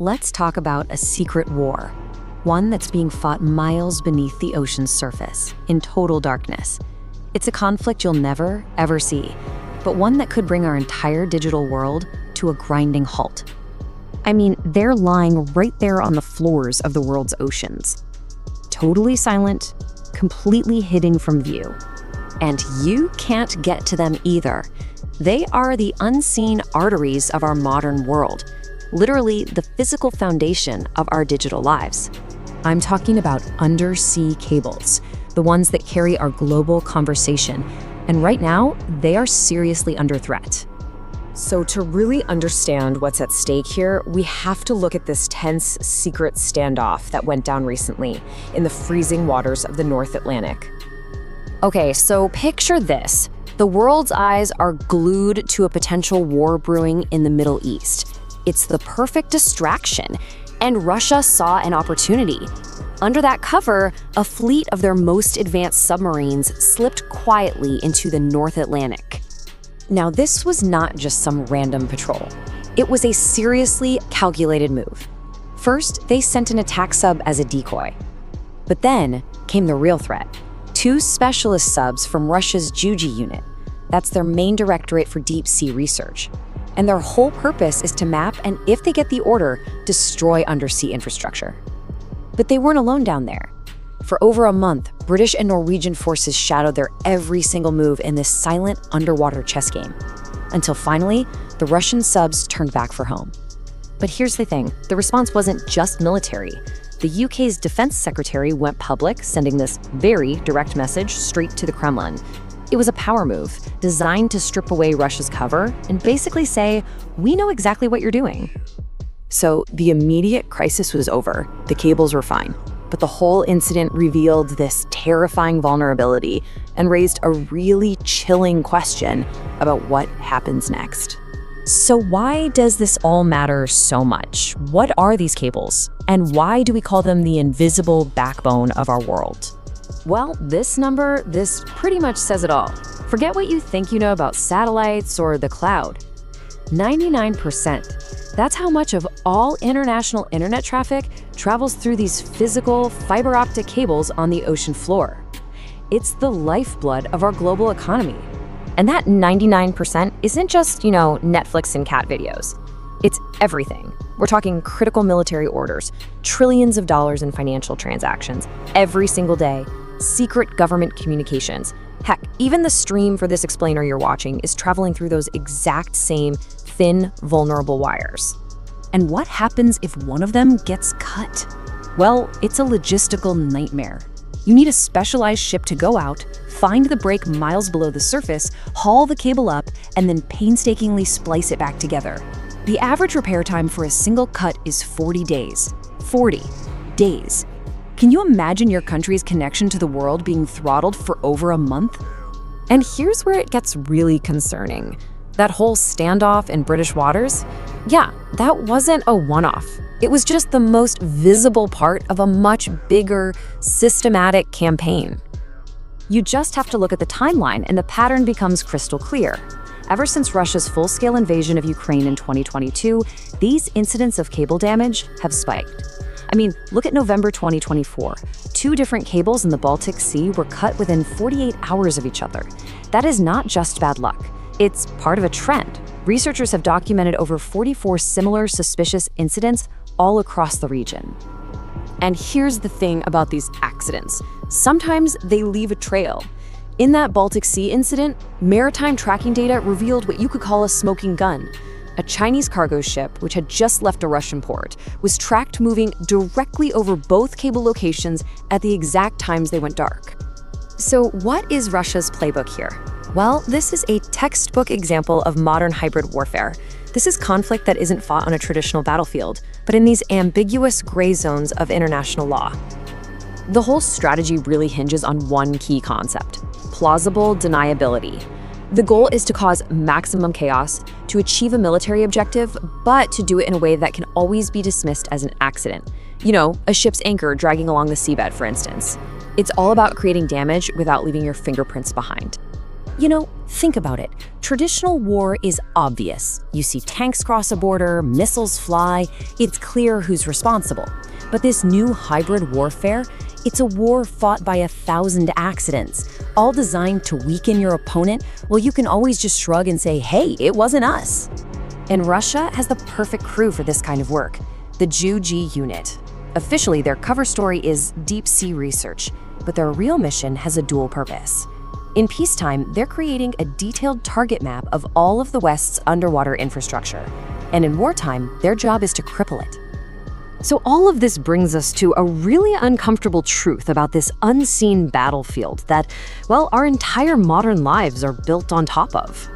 let's talk about a secret war. One that's being fought miles beneath the ocean's surface, in total darkness. It's a conflict you'll never, ever see, but one that could bring our entire digital world to a grinding halt. I mean, they're lying right there on the floors of the world's oceans. Totally silent, completely hidden from view. And you can't get to them either. They are the unseen arteries of our modern world, literally the physical foundation of our digital lives. I'm talking about undersea cables, the ones that carry our global conversation. And right now, they are seriously under threat. So to really understand what's at stake here, we have to look at this tense, secret standoff that went down recently in the freezing waters of the North Atlantic. Okay, so picture this. The world's eyes are glued to a potential war brewing in the Middle East. It's the perfect distraction, and Russia saw an opportunity. Under that cover, a fleet of their most advanced submarines slipped quietly into the North Atlantic. Now, this was not just some random patrol. It was a seriously calculated move. First, they sent an attack sub as a decoy. But then came the real threat. 2 specialist subs from Russia's Juji unit. That's their main directorate for deep sea research. And their whole purpose is to map and, if they get the order, destroy undersea infrastructure. But they weren't alone down there. For over a month, British and Norwegian forces shadowed their every single move in this silent underwater chess game. Until finally, the Russian subs turned back for home. But here's the thing, the response wasn't just military. The UK's defense secretary went public, sending this very direct message straight to the Kremlin. It was a power move, designed to strip away Russia's cover and basically say, we know exactly what you're doing. So the immediate crisis was over. The cables were fine. But the whole incident revealed this terrifying vulnerability and raised a really chilling question about what happens next. So why does this all matter so much? What are these cables? And why do we call them the invisible backbone of our world? Well, this pretty much says it all. Forget what you think you know about satellites or the cloud. 99%. That's how much of all international internet traffic travels through these physical fiber optic cables on the ocean floor. It's the lifeblood of our global economy. And that 99% isn't just, Netflix and cat videos. It's everything. We're talking critical military orders, trillions of dollars in financial transactions, every single day, secret government communications. Heck, even the stream for this explainer you're watching is traveling through those exact same thin, vulnerable wires. And what happens if one of them gets cut? Well, it's a logistical nightmare. You need a specialized ship to go out, find the break miles below the surface, haul the cable up, and then painstakingly splice it back together. The average repair time for a single cut is 40 days. 40 days. Can you imagine your country's connection to the world being throttled for over a month? And here's where it gets really concerning. That whole standoff in British waters? Yeah, that wasn't a one-off. It was just the most visible part of a much bigger, systematic campaign. You just have to look at the timeline and the pattern becomes crystal clear. Ever since Russia's full-scale invasion of Ukraine in 2022, these incidents of cable damage have spiked. I mean, look at November 2024. 2 different cables in the Baltic Sea were cut within 48 hours of each other. That is not just bad luck. It's part of a trend. Researchers have documented over 44 similar suspicious incidents all across the region. And here's the thing about these accidents. Sometimes they leave a trail. In that Baltic Sea incident, maritime tracking data revealed what you could call a smoking gun. A Chinese cargo ship, which had just left a Russian port, was tracked moving directly over both cable locations at the exact times they went dark. So what is Russia's playbook here? Well, this is a textbook example of modern hybrid warfare. This is conflict that isn't fought on a traditional battlefield, but in these ambiguous gray zones of international law. The whole strategy really hinges on one key concept: plausible deniability. The goal is to cause maximum chaos, to achieve a military objective, but to do it in a way that can always be dismissed as an accident. A ship's anchor dragging along the seabed, for instance. It's all about creating damage without leaving your fingerprints behind. Think about it. Traditional war is obvious. You see tanks cross a border, missiles fly, it's clear who's responsible. But this new hybrid warfare, it's a war fought by 1,000 accidents, all designed to weaken your opponent. Well, you can always just shrug and say, hey, it wasn't us. And Russia has the perfect crew for this kind of work, the GUG unit. Officially, their cover story is deep sea research, but their real mission has a dual purpose. In peacetime, they're creating a detailed target map of all of the West's underwater infrastructure. And in wartime, their job is to cripple it. So all of this brings us to a really uncomfortable truth about this unseen battlefield that, well, our entire modern lives are built on top of.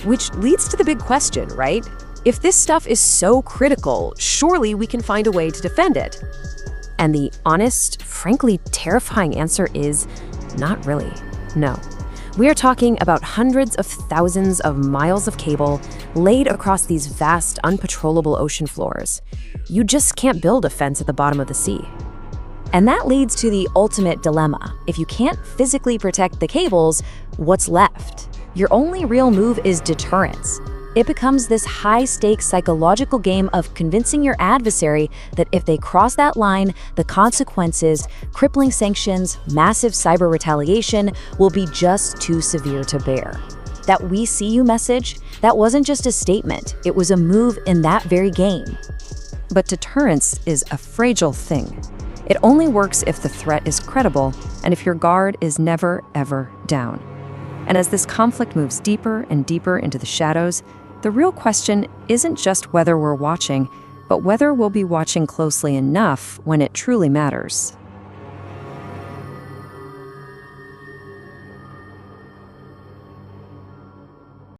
Which leads to the big question, right? If this stuff is so critical, surely we can find a way to defend it. And the honest, frankly terrifying answer is not really. No. We are talking about hundreds of thousands of miles of cable laid across these vast, unpatrollable ocean floors. You just can't build a fence at the bottom of the sea. And that leads to the ultimate dilemma. If you can't physically protect the cables, what's left? Your only real move is deterrence. It becomes this high-stakes psychological game of convincing your adversary that if they cross that line, the consequences, crippling sanctions, massive cyber retaliation, will be just too severe to bear. That "we see you" message, that wasn't just a statement, it was a move in that very game. But deterrence is a fragile thing. It only works if the threat is credible and if your guard is never, ever down. And as this conflict moves deeper and deeper into the shadows, the real question isn't just whether we're watching, but whether we'll be watching closely enough when it truly matters.